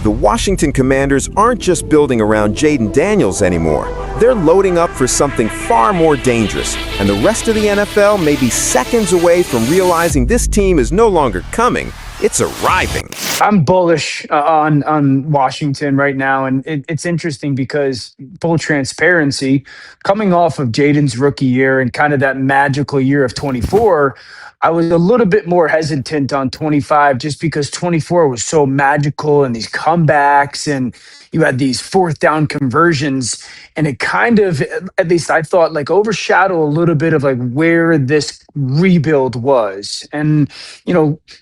The Washington Commanders aren't just building around Jayden Daniels anymore. They're loading up for something far more dangerous, and the rest of the NFL may be seconds away from realizing this team is no longer coming, it's arriving. I'm bullish on Washington right now, and it's interesting because full transparency, coming off of Jaden's rookie year and kind of that magical year of 24, I was a little bit more hesitant on 25 just because 24 was so magical and these comebacks and you had these fourth down conversions, and it kind of, at least I thought, like overshadow a little bit of like where this rebuild was. And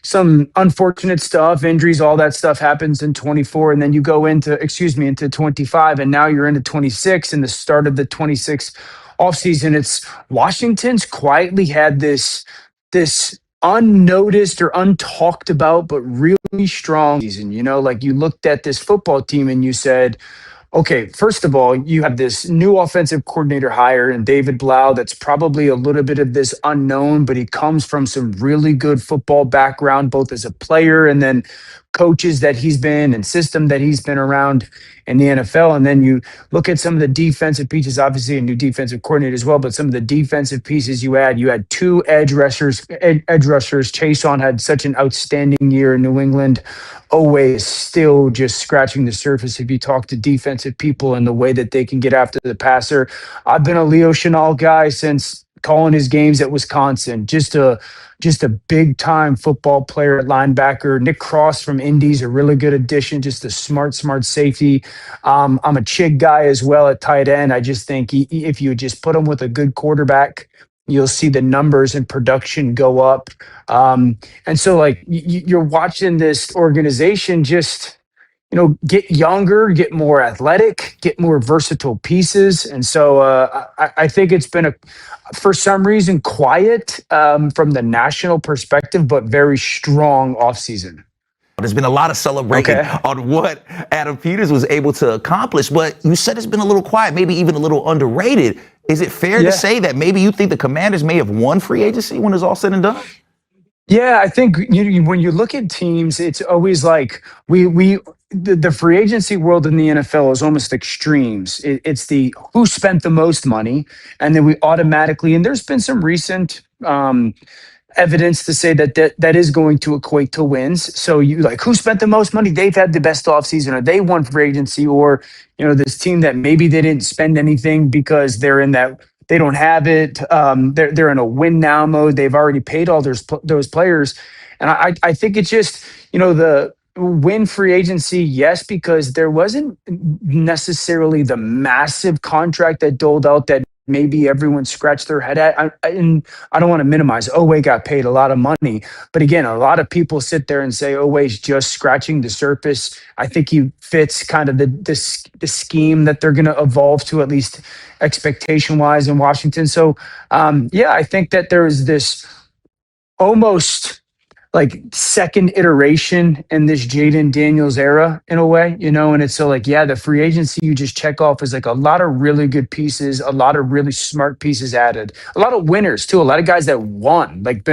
some unfortunate stuff, injuries, all that stuff happens in 24. And then you go into 25, and now you're into 26 and the start of the 26 offseason. It's Washington's quietly had this unnoticed or untalked about, but really strong season. Like you looked at this football team and you said, okay, first of all, you have this new offensive coordinator hire in David Blau. That's probably a little bit of this unknown, but he comes from some really good football background, both as a player and then coaches that he's been and system that he's been around in the NFL. And then you look at some of the defensive pieces, obviously a new defensive coordinator as well, but some of the defensive pieces you had two edge rushers. Chason had such an outstanding year in New England. Always still just scratching the surface if you talk to defensive people and the way that they can get after the passer. I've been a Leo Chenal guy since calling his games at Wisconsin. Just a big time football player at linebacker. Nick Cross from Indy's a really good addition. Just a smart safety. I'm a Chig guy as well at tight end. I just think if you just put him with a good quarterback, you'll see the numbers and production go up. And so like you're watching this organization just, get younger, get more athletic, get more versatile pieces. And so I think it's been for some reason, quiet from the national perspective, but very strong offseason. There's been a lot of celebrating on what Adam Peters was able to accomplish, but you said it's been a little quiet, maybe even a little underrated. Is it fair to say that maybe you think the Commanders may have won free agency when it's all said and done? Yeah, I think when you look at teams, it's always like the free agency world in the NFL is almost extremes. It's the who spent the most money, and then we automatically, and there's been some recent evidence to say that is going to equate to wins. So you like who spent the most money? They've had the best offseason, or they won free agency, or this team that maybe they didn't spend anything because they're in that. They don't have it. They're in a win now mode. They've already paid all those players, and I think it's just the win free agency, yes, because there wasn't necessarily the massive contract that doled out that maybe everyone scratched their head at. And I don't want to minimize. Oweh got paid a lot of money, but again, a lot of people sit there and say Oweh's just scratching the surface. I think he fits kind of the scheme that they're going to evolve to, at least expectation wise, in Washington. So I think that there is this almost like second iteration in this Jayden Daniels era in a way, and it's so like, the free agency you just check off is like a lot of really good pieces, a lot of really smart pieces added, a lot of winners too, a lot of guys that won, like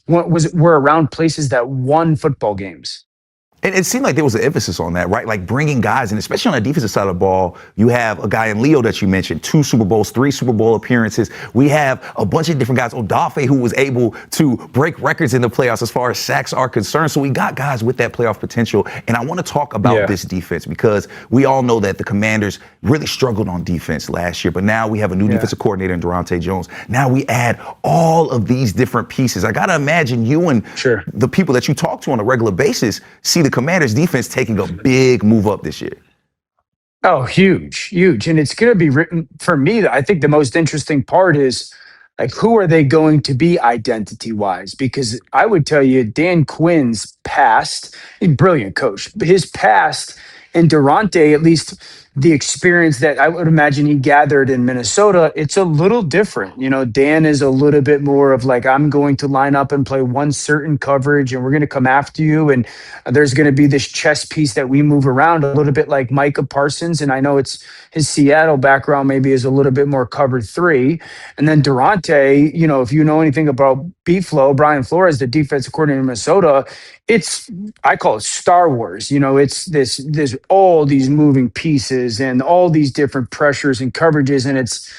were around places that won football games. It seemed like there was an emphasis on that, right? Like bringing guys in, especially on the defensive side of the ball. You have a guy in Leo that you mentioned, 2 Super Bowls, 3 Super Bowl appearances. We have a bunch of different guys. Odafe, who was able to break records in the playoffs as far as sacks are concerned. So we got guys with that playoff potential. And I want to talk about this defense because we all know that the Commanders really struggled on defense last year. But now we have a new defensive coordinator in Durante Jones. Now we add all of these different pieces. I got to imagine you and the people that you talk to on a regular basis see the Commanders defense taking a big move up this year. Oh, huge. And it's going to be written for me. I think the most interesting part is like, who are they going to be identity wise? Because I would tell you Dan Quinn's past, he's a brilliant coach, but his past and Durante, at least the experience that I would imagine he gathered in Minnesota, it's a little different. Dan is a little bit more of like, I'm going to line up and play one certain coverage and we're going to come after you. And there's going to be this chess piece that we move around a little bit like Micah Parsons. And I know it's his Seattle background maybe is a little bit more cover three. And then Durante, if you know anything about B-Flow, Brian Flores, the defensive coordinator in Minnesota, I call it Star Wars. It's there's all these moving pieces and all these different pressures and coverages, and it's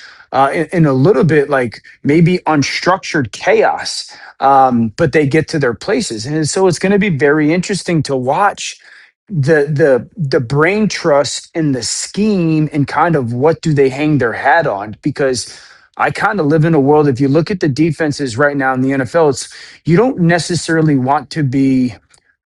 in a little bit like maybe unstructured chaos. But they get to their places, and so it's going to be very interesting to watch the brain trust in the scheme and kind of what do they hang their hat on, because I kind of live in a world, if you look at the defenses right now in the NFL, you don't necessarily want to be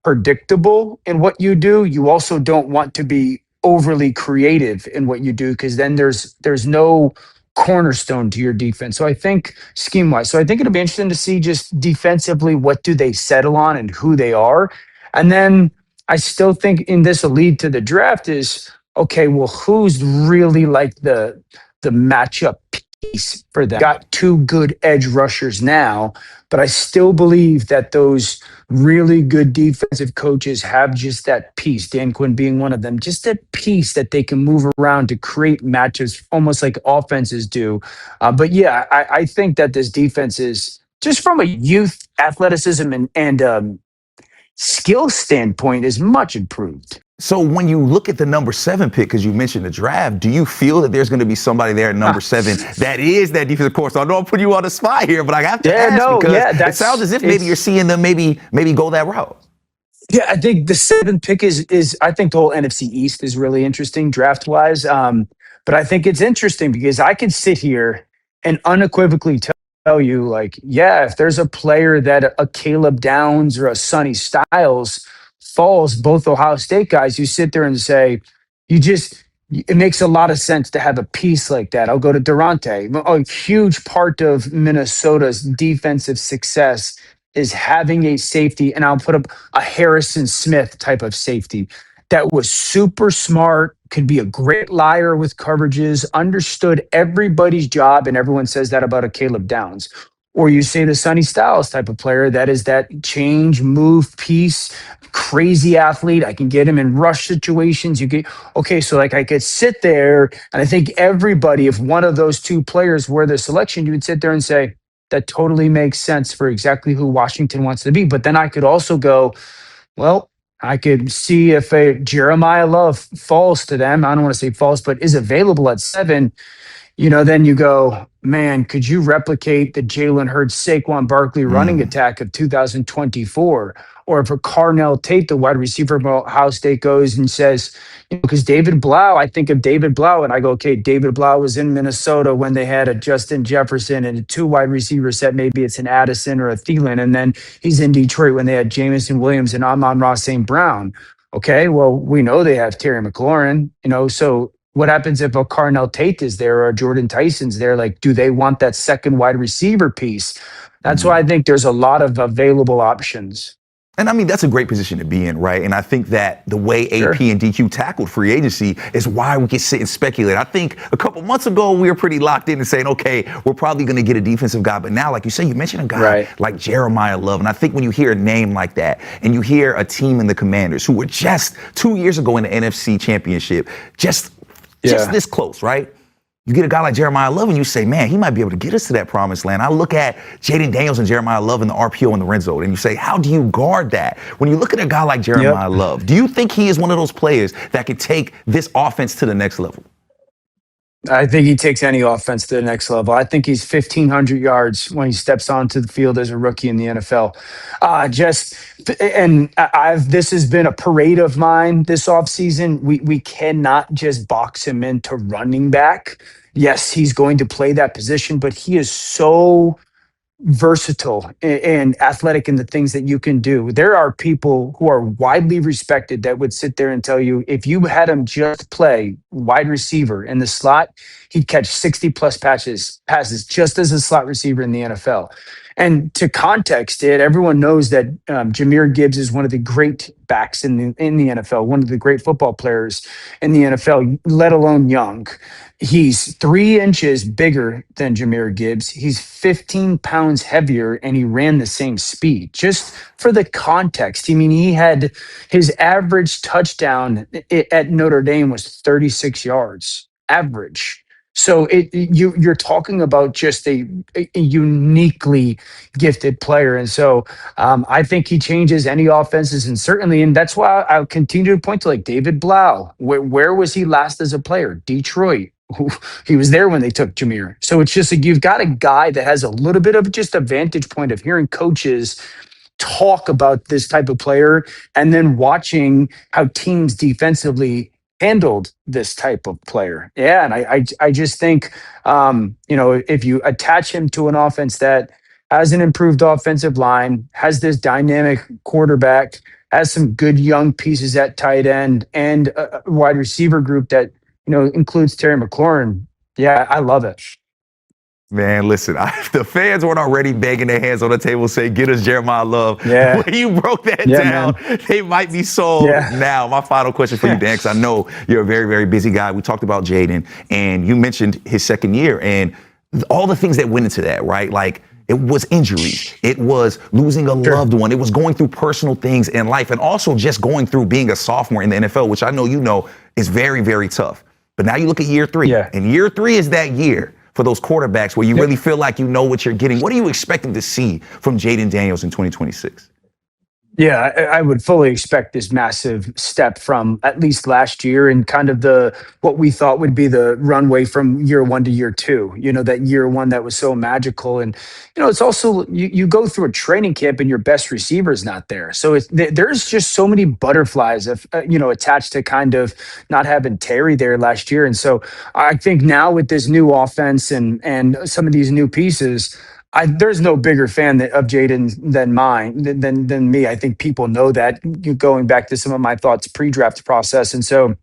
predictable in what you do. You also don't want to be overly creative in what you do, because then there's no cornerstone to your defense. So I think scheme wise, so I think it'll be interesting to see just defensively what do they settle on and who they are. And then I still think in this will lead to the draft is okay, well, who's really like the matchup piece for them? Got two good edge rushers now, but I still believe that those really good defensive coaches have just that piece, Dan Quinn being one of them, just that piece that they can move around to create matches almost like offenses do. But yeah, I think that this defense is just from a youth athleticism and skill standpoint is much improved. So when you look at the number 7 pick, because you mentioned the draft, do you feel that there's going to be somebody there at number 7 that is that defensive course? So I know I'm putting you on the spot here, but I have to ask because it sounds as if maybe you're seeing them maybe go that route. Yeah, I think the 7th pick is I think the whole NFC East is really interesting draft wise. But I think it's interesting because I could sit here and unequivocally tell you, like, yeah, if there's a player that a Caleb Downs or a Sonny Styles falls, both Ohio State guys, you sit there and say, it makes a lot of sense to have a piece like that. I'll go to Durante. A huge part of Minnesota's defensive success is having a safety, and I'll put up a Harrison Smith type of safety that was super smart, could be a great liar with coverages, understood everybody's job, and everyone says that about a Caleb Downs. Or you say the Sonny Styles type of player that is that change, move piece, crazy athlete. I can get him in rush situations. So like I could sit there, and I think everybody, if one of those two players were the selection, you would sit there and say, that totally makes sense for exactly who Washington wants to be. But then I could also go, well, I could see if a Jeremiah Love falls to them. I don't want to say falls, but is available at 7. Then you go, man, could you replicate the Jalen Hurts, Saquon Barkley running attack of 2024? Or if a Carnell Tate, the wide receiver from Ohio State, goes and says, because David Blau, I think of David Blau and I go, okay, David Blau was in Minnesota when they had a Justin Jefferson and a 2 wide receiver set. Maybe it's an Addison or a Thielen. And then he's in Detroit when they had Jamison Williams and Amon-Ra St. Brown. Okay, well, we know they have Terry McLaurin, so what happens if a Carnell Tate is there or a Jordan Tyson's there? Like, do they want that second wide receiver piece? That's why I think there's a lot of available options. And I mean, that's a great position to be in, right? And I think that the way AP and DQ tackled free agency is why we can sit and speculate. I think a couple months ago, we were pretty locked in and saying, okay, we're probably going to get a defensive guy. But now, like you say, you mentioned a guy like Jeremiah Love. And I think when you hear a name like that and you hear a team in the Commanders who were just 2 years ago in the NFC Championship, just this close, right? You get a guy like Jeremiah Love and you say, man, he might be able to get us to that promised land. I look at Jayden Daniels and Jeremiah Love in the RPO in the red zone and you say, how do you guard that? When you look at a guy like Jeremiah Love, do you think he is one of those players that could take this offense to the next level? I think he takes any offense to the next level. I think he's 1,500 yards when he steps onto the field as a rookie in the NFL. This has been a parade of mine this offseason. We cannot just box him into running back. Yes, he's going to play that position, but he is so versatile and athletic in the things that you can do. There are people who are widely respected that would sit there and tell you, if you had him just play wide receiver in the slot, he'd catch 60 plus passes just as a slot receiver in the NFL. And to context it, everyone knows that Jahmyr Gibbs is one of the great backs in the NFL, one of the great football players in the NFL, let alone young. He's 3 inches bigger than Jahmyr Gibbs. He's 15 pounds heavier, and he ran the same speed. Just for the context, I mean, he had his average touchdown at Notre Dame was 36 yards average. So you're talking about just a uniquely gifted player, and so I think he changes any offenses, and certainly, and that's why I'll continue to point to like David Blau. Where was he last as a player? Detroit. He was there when they took Jahmyr. So it's just like you've got a guy that has a little bit of just a vantage point of hearing coaches talk about this type of player and then watching how teams defensively handled this type of player. Yeah, and I just think if you attach him to an offense that has an improved offensive line, has this dynamic quarterback, has some good young pieces at tight end, and a wide receiver group that includes Terry McLaurin. Yeah, I love it. Man, listen, the fans weren't already banging their hands on the table saying, get us Jeremiah Love. Yeah. When you broke that down, man, they might be sold now. My final question for you, Dan, because I know you're a very, very busy guy. We talked about Jaden, and you mentioned his second year and all the things that went into that, right? Like, it was injuries. It was losing a loved one. It was going through personal things in life, and also just going through being a sophomore in the NFL, which I know is very, very tough. But now you look at year three, and year three is that year for those quarterbacks where you really feel like you know what you're getting. What are you expecting to see from Jayden Daniels in 2026? Yeah, I would fully expect this massive step from at least last year and kind of what we thought would be the runway from year one to year two. That year one that was so magical. And, it's also, you go through a training camp and your best receiver is not there. So there's just so many butterflies attached to kind of not having Terry there last year. And so I think now with this new offense and some of these new pieces, there's no bigger fan of Jaden than me. I think people know that, going back to some of my thoughts pre-draft process. And so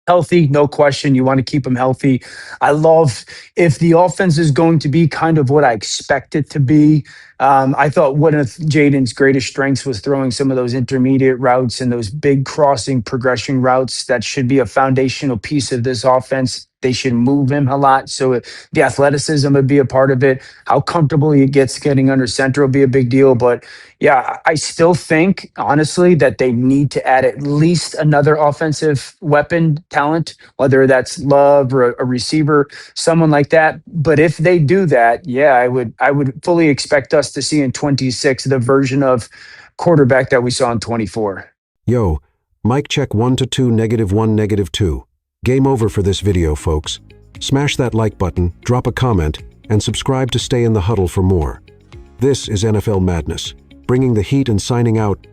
healthy, no question. You want to keep him healthy. I love if the offense is going to be kind of what I expect it to be. I thought one of Jaden's greatest strengths was throwing some of those intermediate routes and those big crossing progression routes. That should be a foundational piece of this offense. They should move him a lot. So the athleticism would be a part of it. How comfortable he gets getting under center will be a big deal. But yeah, I still think, honestly, that they need to add at least another offensive weapon talent, whether that's Love or a receiver, someone like that. But if they do that, yeah, I would fully expect us to see in 26 the version of quarterback that we saw in 24. Yo, mic check 1 to 2, -1, -2. Game over for this video, folks. Smash that like button, drop a comment, and subscribe to stay in the huddle for more. This is NFL Madness, bringing the heat and signing out.